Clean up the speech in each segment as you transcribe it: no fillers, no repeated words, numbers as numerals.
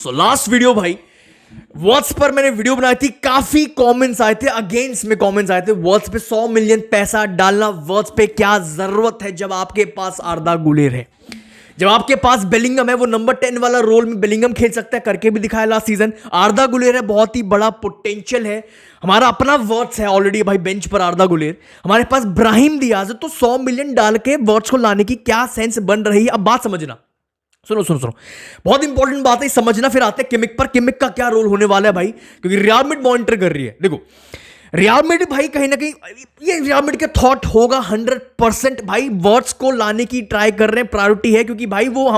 Last video भाई words पर मैंने वीडियो बनाई थी, काफी कमेंट्स आए थे, अगेंस्ट में कमेंट्स आए थे। वर्ड्स पे 100 मिलियन पैसा डालना, वर्ड्स पे क्या जरूरत है जब आपके पास आर्दा गुलेर है, जब आपके पास बेलिंगम है। वो नंबर 10 वाला रोल में बेलिंगम खेल सकता है, करके भी दिखाया लास्ट सीजन। आर्दा गुलेर है, बहुत ही बड़ा पोटेंशियल है। हमारा अपना वर्ड्स है ऑलरेडी भाई बेंच पर आर्दा गुलेर। हमारे पास ब्राहिम दियाज है, तो 100 मिलियन डाल के वर्ड्स को लाने की क्या सेंस बन रही है। अब बात समझना, सुनो सुनो सुनो, बहुत इंपॉर्टेंट बात है, समझना। फिर आते हैं किमिक पर। किमिक का क्या रोल होने वाला है भाई, क्योंकि रियल मैड्रिड मॉनिटर कर रही है। देखो रियल मैड्रिड भाई कहीं ना कहीं ये रियल मैड्रिड का थॉट होगा 100% भाई, वर्ड्स को लाने की ट्राई कर रहे हैं, प्रायोरिटी है, क्योंकि भाई वो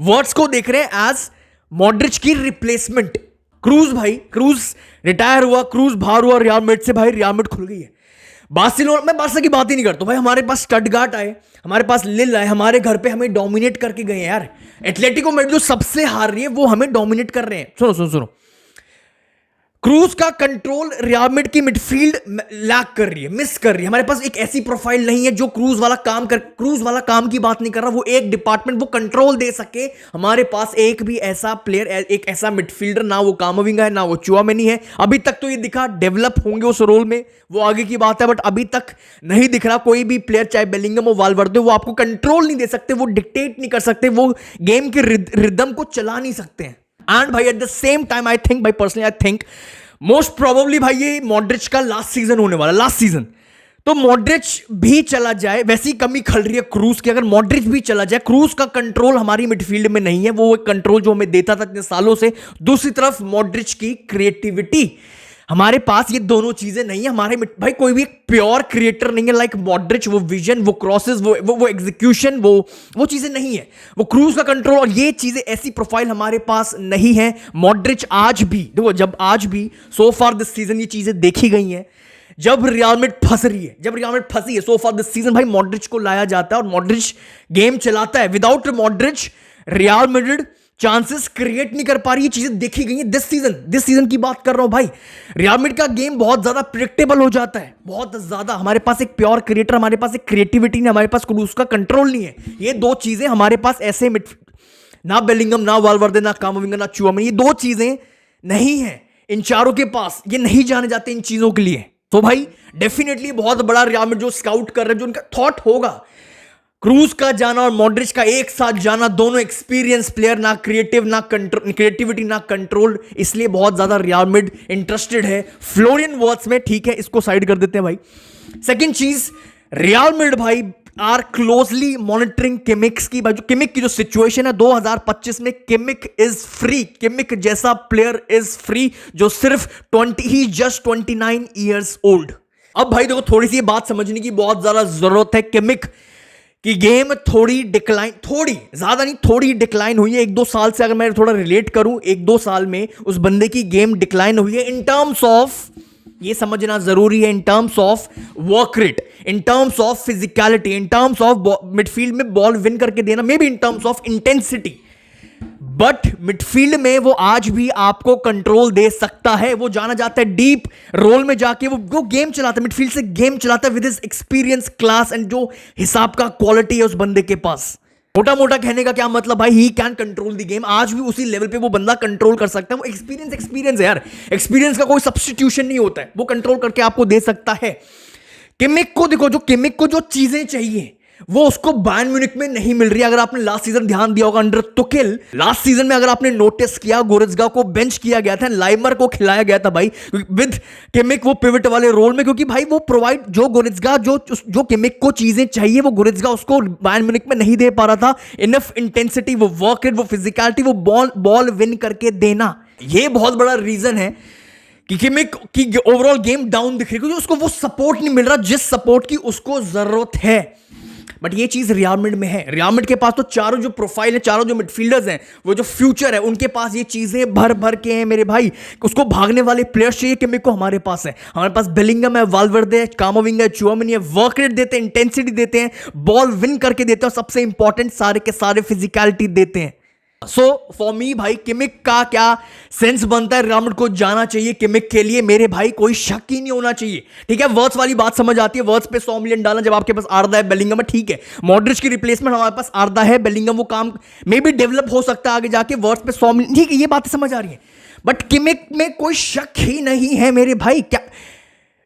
वर्ड्स को देख रहे हैं एज मॉड्रिच की रिप्लेसमेंट। क्रूज भाई, क्रूज रिटायर हुआ, क्रूज बाहर हुआ रियल मैड्रिड से, भाई रियल मैड्रिड खुल गई है। बार्सिलोना, मैं बार्सा की बात ही नहीं करता भाई, हमारे पास स्टटगार्ट आए, हमारे पास लिल आए, हमारे घर पे हमें डोमिनेट करके गए यार। एटलेटिको मैड्रिड जो सबसे हार रही है वो हमें डोमिनेट कर रहे हैं। सुनो सुनो सुनो, क्रूज का कंट्रोल रियल मैड्रिड की मिडफील्ड लैक कर रही है, मिस कर रही है। हमारे पास एक ऐसी प्रोफाइल नहीं है जो क्रूज वाला काम कर, क्रूज वाला काम की बात नहीं कर रहा, वो एक डिपार्टमेंट वो कंट्रोल दे सके। हमारे पास एक भी ऐसा प्लेयर, एक ऐसा मिडफील्डर, ना वो कामाविंगा है ना वो चुआमेनी है। अभी तक तो ये दिखा डेवलप होंगे उस रोल में, वो आगे की बात है, बट अभी तक नहीं दिख रहा कोई भी प्लेयर, चाहे बेलिंगम हो वाल्वर्दे, वो आपको कंट्रोल नहीं दे सकते, वो डिक्टेट नहीं कर सकते, वो गेम के रिदम को चला नहीं सकते हैं। एंड भाई at the same time I think, भाई personally I think most probably भाई ये मॉड्रिच का लास्ट सीजन होने वाला, लास्ट सीजन। तो मॉड्रिच भी चला जाए, वैसी कमी खल रही है क्रूज की, अगर मॉड्रिच भी चला जाए, क्रूज का कंट्रोल हमारी मिडफील्ड में नहीं है, वो कंट्रोल जो हमें देता था इतने सालों से। दूसरी तरफ मॉड्रिच की क्रिएटिविटी, हमारे पास ये दोनों चीजें नहीं है। हमारे भाई कोई भी एक प्योर क्रिएटर नहीं है लाइक मॉड्रिच, वो विजन, वो क्रॉसेस, वो एग्जीक्यूशन, वो चीजें नहीं है, वो क्रूज का कंट्रोल, और ये चीजें, ऐसी प्रोफाइल हमारे पास नहीं है। मॉड्रिच आज भी देखो, जब आज भी सो फार दिस सीजन ये चीजें देखी गई हैं, जब रियल मैड्रिड फंस रही है, जब रियल मैड्रिड फंसी है सो फार दिस सीजन, भाई मॉड्रिच को लाया जाता है और मॉड्रिच गेम चलाता है। Without Modric real Madrid chances create नहीं कर पा रही, ये चीजें देखी गई है दिस सीजन की बात कर रहा हूं भाई। रियल मैड्रिड का गेम बहुत ज्यादा प्रिडिक्टेबल हो जाता है, बहुत ज्यादा। हमारे पास एक प्योर क्रिएटर, हमारे पास एक क्रिएटिविटी नहीं, हमारे पास क्रूज का कंट्रोल नहीं है। ये दो चीजें हमारे पास ऐसे ना बेलिंगम, ना वाल्वर्दे, ना कामाविंगा, ना चुआमेनी, ये दो चीजें नहीं है इन चारों के पास। ये नहीं जाने जाते इन चीजों के लिए। तो भाई डेफिनेटली बहुत बड़ा रियल मैड्रिड जो स्काउट कर रहे हैं, जो उनका थॉट होगा, क्रूज का जाना और मॉड्रिच का एक साथ जाना, दोनों एक्सपीरियंस प्लेयर, ना क्रिएटिव, ना क्रिएटिविटी, ना कंट्रोल, इसलिए बहुत ज्यादा रियल मैड्रिड इंटरेस्टेड है फ्लोरियन वर्ड्स में। ठीक है, इसको साइड कर देते हैं भाई। सेकंड चीज, रियल मैड्रिड भाई आर क्लोजली मॉनिटरिंग किमिक्स की। भाई जो किमिक की जो सिचुएशन है 2025 में, किमिक इज फ्री, किमिक जैसा प्लेयर इज फ्री, जो सिर्फ 29 ईयर्स ओल्ड। अब भाई देखो, थोड़ी सी बात समझने की बहुत ज्यादा जरूरत है। किमिक कि गेम थोड़ी डिक्लाइन, थोड़ी ज्यादा नहीं, थोड़ी डिक्लाइन हुई है 1-2 साल से। अगर मैं थोड़ा रिलेट करूं, 1-2 साल में उस बंदे की गेम डिक्लाइन हुई है इन टर्म्स ऑफ, ये समझना जरूरी है, in terms of work rate, in terms of physicality, in terms of midfield में बॉल विन करके देना, may be in terms of intensity. But midfield में वो आज भी आपको कंट्रोल दे सकता है। वो जाना जाता है डीप रोल में जाके, वो गेम चलाता है, मिडफील्ड से गेम चलाता है with his experience, class and जो हिसाब का क्वालिटी है उस बंदे के पास। मोटा मोटा कहने का क्या मतलब भाई, he can control the game. आज भी उसी लेवल पे वो बंदा कंट्रोल कर सकता है। वो एक्सपीरियंस है यार, एक्सपीरियंस का कोई सब्स्टिट्यूशन नहीं होता है, वो कंट्रोल करके आपको दे सकता है। किमिक को देखो, जो किमिक को जो चीजें चाहिए वो उसको बायर्न म्यूनिख में नहीं मिल रही। अगर आपने लास्ट सीजन ध्यान दिया होगा अंडर तुकेल, लास्ट सीजन में अगर आपने नोटिस किया, गोरेत्सका को बेंच किया गया था, लाइमर को खिलाया गया था भाई विद किमिक, वो पिवट वाले रोल में, क्योंकि भाई वो प्रोवाइड, जो गोरेत्सका जो किमिक को चीजें चाहिए वो गोरेत्सका उसको बायर्न म्यूनिख में नहीं दे पा रहा था। इनफ इंटेंसिटी, वो वर्क रेट, वो फिजिकलिटी, वो बॉल विन करके देना, ये बहुत बड़ा रीजन है कि किमिक की ओवरऑल गेम डाउन दिख रही है, क्योंकि उसको वो सपोर्ट नहीं मिल रहा जिस सपोर्ट की उसको जरूरत है। बट ये चीज रियल मैड्रिड में है। रियल मैड्रिड के पास तो चारों जो प्रोफाइल है, चारों जो मिडफील्डर्स हैं, वो जो फ्यूचर है, उनके पास ये चीजें भर भर के हैं मेरे भाई। उसको भागने वाले प्लेयर्स चाहिए, किमिक को हमारे पास है। हमारे पास बेलिंगम है, वाल्वर्दे है, कामाविंगा है, चुआमेनी है, वर्क रेट देते हैं, इंटेंसिटी देते हैं, बॉल विन करके देते हैं, और सबसे इंपॉर्टेंट सारे के सारे फिजिकलिटी देते हैं। सो फॉर मी भाई किमिक का क्या सेंस बनता है, रियल मैड्रिड को जाना चाहिए किमिक के लिए, मेरे भाई कोई शक ही नहीं होना चाहिए। ठीक है, वर्ड्स वाली बात समझ आती है, वर्ड्स पे 100 मिलियन डालना जब आपके पास आर्दा है, बेलिंगम है, ठीक है, मॉड्रिच की रिप्लेसमेंट हमारे पास आर्दा है, बेलिंगम, वो काम मे भी डेवलप हो सकता है आगे जाके, वर्ड्स पे 100 मिलियन, ठीक है, ये बातें समझ आ रही है, बट किमिक में कोई शक ही नहीं है मेरे भाई। क्या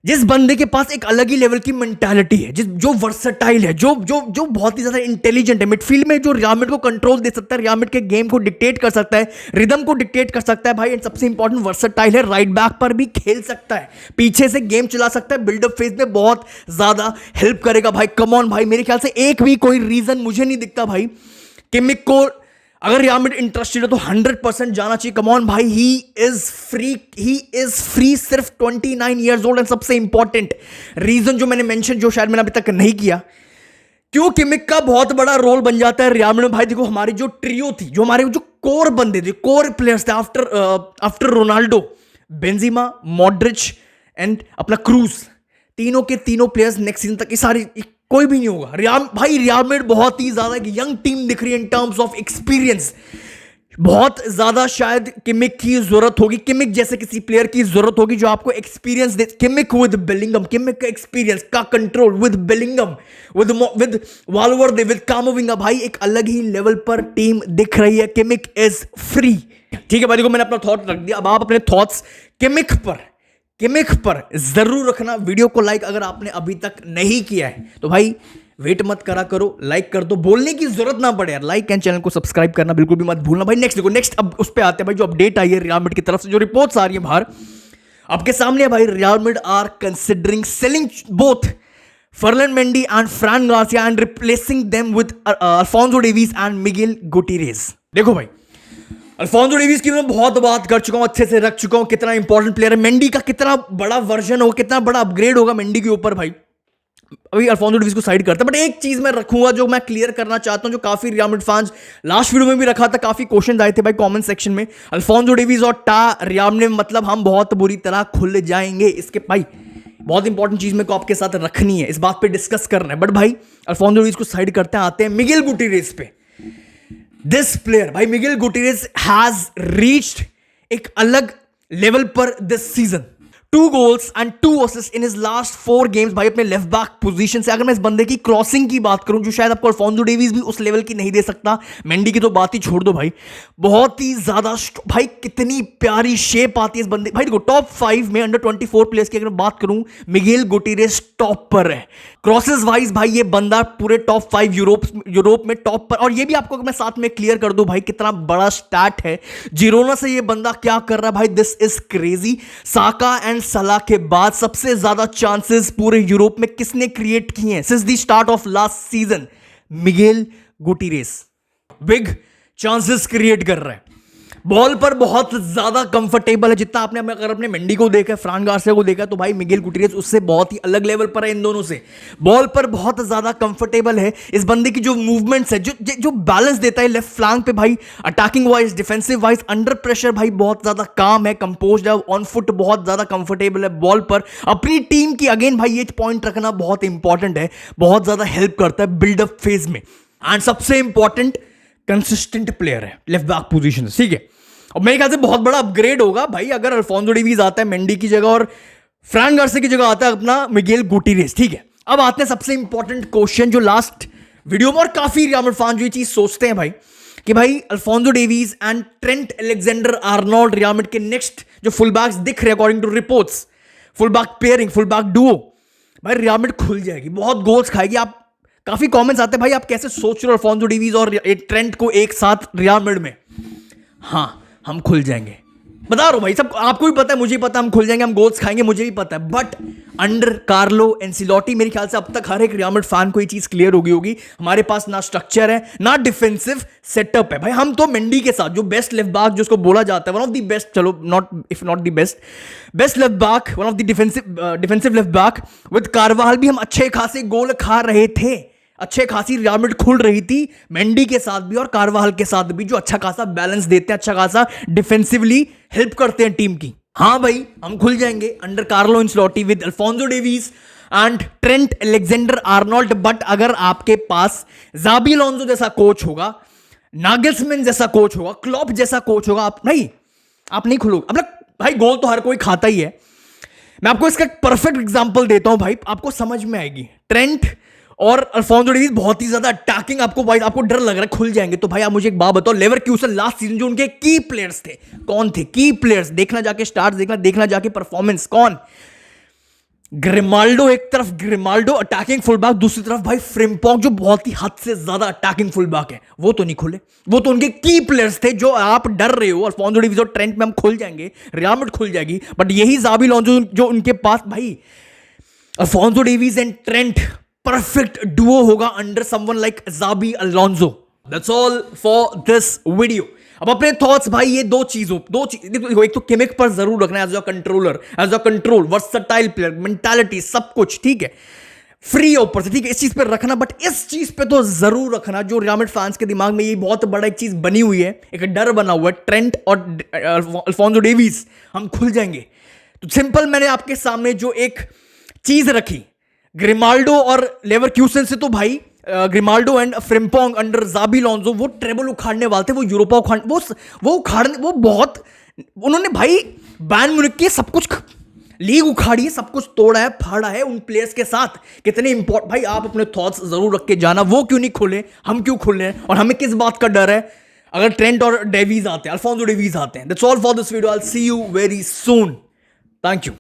जिस बंदे के पास एक अलग ही लेवल की मेंटालिटी है, जो वर्सेटाइल है, जो बहुत ही ज्यादा इंटेलिजेंट है मिडफील्ड में, जो रियल मैड्रिड को कंट्रोल दे सकता है, रियल मैड्रिड के गेम को डिक्टेट कर सकता है, रिदम को डिक्टेट कर सकता है भाई, एंड सबसे इंपॉर्टेंट वर्सेटाइल है, राइट बैक पर भी खेल सकता है, पीछे से गेम चला सकता है, बिल्डअप फेज में बहुत ज्यादा हेल्प करेगा भाई। कम ऑन भाई, मेरे ख्याल से एक भी कोई रीजन मुझे नहीं दिखता भाई किमिक को, अगर रियल मैड्रिड इंटरेस्टेड है तो 100% जाना चाहिए। कम ऑन भाई, ही इज फ्री, सिर्फ 29 ईयर्स ओल्ड, एंड सबसे इंपॉर्टेंट रीजन जो मैंने मेंशन, जो शायद मैंने अभी तक नहीं किया, क्यों किमिक का बहुत बड़ा रोल बन जाता है रियल मैड्रिड में। भाई देखो, हमारी जो ट्रियो थी, जो हमारे जो कोर बंदे थे, कोर प्लेयर्स थे after Ronaldo, Benzema, Modric and अपना क्रूज, तीनों के तीनों प्लेयर्स नेक्स्ट सीजन तक, ये सारी कोई भी नहीं होगा। रियल मैड्रिड बहुत ही ज्यादा यंग टीम दिख रही है इन टर्म्स ऑफ एक्सपीरियंस, बहुत ज्यादा शायद किमिक की जरूरत होगी, किमिक जैसे किसी प्लेयर की जरूरत होगी जो आपको एक्सपीरियंस दे। किमिक विद बेलिंगम, किमिक का एक्सपीरियंस का control with Bellingham, with Valverde, with Camavinga, भाई एक अलग ही लेवल पर टीम दिख रही है। Kimmich is free. ठीक है भाई, देखो मैंने अपना थॉट रख दिया, अब आप अपने थॉट्स किमिक पर जरूर रखना। वीडियो को लाइक अगर आपने अभी तक नहीं किया है तो भाई वेट मत करा करो, लाइक कर दो, बोलने की जरूरत ना पड़े यार, लाइक एंड चैनल को सब्सक्राइब करना बिल्कुल भी मत भूलना भाई। नेक्स्ट अब उस पे आते हैं भाई, जो अपडेट आई है रियल मैड्रिड की तरफ से, जो रिपोर्ट्स आ रही है बाहर आपके सामने है भाई। Real Madrid are considering selling both Ferland Mendy and Fran Garcia and replacing them with Alphonso Davies and Miguel Gutierrez. देखो भाई, अल्फोंसो डेविस की मैं बहुत बात कर चुका हूं, अच्छे से रख चुका हूं, कितना इंपॉर्टेंट प्लेयर है। मेंडी का कितना बड़ा वर्जन होगा, कितना बड़ा अपग्रेड होगा मेंडी के ऊपर भाई। अभी अल्फोंसो डेविस को साइड करता है, बट एक चीज मैं रखूंगा जो मैं क्लियर करना चाहता हूं, जो काफी real Madrid fans last video में भी रखा था, काफी क्वेश्चन आए थे भाई कमेंट सेक्शन में। अल्फोंसो डेविस और रियल मैड्रिड मतलब हम बहुत बुरी तरह खुल जाएंगे इसके भाई। बहुत इंपॉर्टेंट चीज मेरे को आपके साथ रखनी है, इस बात पे डिस्कस करना है। बट भाई अल्फोंसो डेविस को साइड करते हैं, आते हैं मिगेल गुटिरेज पे। दिस प्लेयर भाई, मिगेल गुटिरेज हैज रीच्ड एक अलग लेवल पर this season. 2 goals and 2 assists in his last 4 games भाई, अपने लेफ्ट बैक पोजीशन से। अगर मैं इस बंदे की क्रॉसिंग की बात करूं, जो शायद आपको अल्फोंसो डेविस भी उस लेवल की नहीं दे सकता, मेंडी की तो बात ही छोड़ दो भाई, बहुत ही ज्यादा भाई, कितनी प्यारी शेप आती है इस बंदे भाई। देखो टॉप 5 में अंडर 24 प्लेयर्स की अगर बात करूं, मिगेल गुटिरेज टॉप पर है क्रॉसेस वाइज भाई। ये बंदा पूरे टॉप 5 यूरोप में टॉप पर। और ये भी आपको मैं साथ में क्लियर कर दूं भाई, कितना बड़ा स्टैट है, जिरोना से ये बंदा क्या कर रहा है भाई, this is crazy. Saka and सलाह के बाद सबसे ज्यादा चांसेस पूरे यूरोप में किसने क्रिएट किए हैं since the start of last season? Miguel Gutierrez big chances create कर रहा है, बॉल पर बहुत ज्यादा कंफर्टेबल है। जितना आपने अगर अपने मेंडी को देखा, फ्रैन गार्सिया को देखा, तो भाई मिगेल गुटिरेज उससे बहुत ही अलग लेवल पर है, इन दोनों से बॉल पर बहुत ज्यादा कंफर्टेबल है। इस बंदे की जो मूवमेंट्स है, जो बैलेंस देता है लेफ्ट फ्लैंक पे भाई, attacking wise, defensive wise, under pressure भाई बहुत ज्यादा काम है, कंपोज्ड है, ऑन फुट बहुत ज्यादा कंफर्टेबल है, बॉल पर अपनी टीम की अगेन भाई ये पॉइंट रखना बहुत इंपॉर्टेंट है, बहुत ज्यादा हेल्प करता है बिल्डअप फेज में। एंड सबसे इंपॉर्टेंट कंसिस्टेंट प्लेयर है लेफ्ट बैक पोजीशन से, ठीक है। और मेरे ख्याल से बहुत बड़ा अपग्रेड होगा भाई अगर अल्फोंसो डेविस आता है मेंडी की जगह और फ्रैन गार्सिया की जगह आता है अपना मिगेल गुटिरेज, ठीक है। अब आते हैं सबसे इंपॉर्टेंट क्वेश्चन, जो लास्ट वीडियो में और काफी रियल मैड्रिड फैन जो ये चीज सोचते हैं भाई, कि भाई Alphonso Davies and Trent Alexander Arnold Real Madrid के नेक्स्ट जो फुल बैक्स दिख रहे हैं according to reports, full back pairing, full back duo, भाई रियल मैड्रिड खुल जाएगी, बहुत गोल्स खाएगी। आप काफी कमेंट्स आते हैं भाई, आप कैसे सोच रहे हो अल्फोंसो डेविस और ट्रेंट को एक साथ रियल मैड्रिड में? हाँ, हम खुल जाएंगे, बता रहा हूं भाई, सब आपको भी पता है, मुझे भी पता है, हम खुल जाएंगे, हम गोल्स खाएंगे, मुझे भी पता है। बट अंडर कार्लो एंसिलोटी मेरे ख्याल से अब तक हर एक रियल मैड्रिड फैन को ये चीज क्लियर हो गई होगी, हमारे पास ना स्ट्रक्चर है, ना डिफेंसिव सेटअप है भाई। हम तो मेंडी के साथ, जो बेस्ट लेफ्ट बैक जिसको बोला जाता है, वन ऑफ द बेस्ट, चलो not if not the best left back, one of the defensive left back with कारवाहल भी हम अच्छे खासे गोल खा रहे थे, अच्छे खासी रियल मैड्रिड खुल रही थी मेंडी के साथ भी और कारवाहल के साथ भी, जो अच्छा खासा बैलेंस देते हैं, अच्छा खासा डिफेंसिवली हेल्प करते हैं टीम की। हाँ भाई, हम खुल जाएंगे under Carlo Ancelotti with Alphonso Davies and Trent Alexander Arnold. But अगर आपके पास जाबी अलोंसो जैसा कोच होगा, नागेल्समैन जैसा कोच होगा, क्लॉप जैसा कोच होगा, आप नहीं खुलोगे। अब भाई गोल तो हर कोई खाता ही है। मैं आपको इसका परफेक्ट एग्जांपल देता हूं भाई, आपको समझ में आएगी। ट्रेंट और अल्फोंसो डेविस बहुत ही ज्यादा अटैकिंग, आपको डर लग रहा है खुल जाएंगे। तो भाई आप मुझे एक बात बताओ, लेवरक्यूसन लास्ट सीजन जो उनके की प्लेयर्स थे, कौन थे की प्लेयर्स? देखना जाके स्टार्स, देखना जाके परफॉर्मेंस। कौन? ग्रिमाल्डो एक तरफ, ग्रिमाल्डो अटैकिंग फुलबैक, दूसरी तरफ भाई फ्रिम्पोंग जो बहुत ही हद से ज्यादा अटैकिंग फुलबैक है। वो तो नहीं खुले, वो तो उनके की प्लेयर्स थे। जो आप डर रहे हो अल्फोंसो डेविस और ट्रेंट में हम खुल जाएंगे, रियल मैड्रिड खुल जाएगी, बट यही ज़ाबी अलोंसो जो उनके पास भाई, Alphonso Davies and Trent perfect duo होगा under someone like Xabi Alonso. That's all for this video. अब अपने थॉट्स भाई, ये दो चीज, देखो, एक तो किमिक पर जरूर रखना as a controller, as a control, versatile player, mentality, सब कुछ ठीक है, फ्री ऊपर से, ठीक है, इस चीज पे रखना। बट इस चीज पे तो जरूर रखना जो रियल मैड्रिड फैंस के दिमाग में ये बहुत बड़ा एक चीज बनी हुई है, एक डर बना हुआ है, ट्रेंट और अल्फोंसो डेविस हम खुल जाएंगे। तो सिंपल मैंने आपके सामने जो एक चीज रखी, ग्रिमाल्डो और लेवरक्यूसन से तो भाई Grimaldo and Frimpong under Xabi Alonso वो ट्रेबल उखाड़ने वाले थे, वो यूरोपा उखाड़ने, वो बहुत, उन्होंने भाई बायर्न म्यूनिख के सब कुछ लीग उखाड़ी है, सब कुछ तोड़ा है, फाड़ा है उन प्लेयर्स के साथ। कितने इंपॉर्टेंट भाई, आप अपने थॉट्स जरूर रख के जाना। वो क्यों नहीं खुले, हम क्यों खुल रहे हैं, और हमें किस बात का डर है अगर ट्रेंट और डेविस आते हैं, अल्फोंसो डेविस आते हैं। That's all for this video, I will see you very soon. Thank you.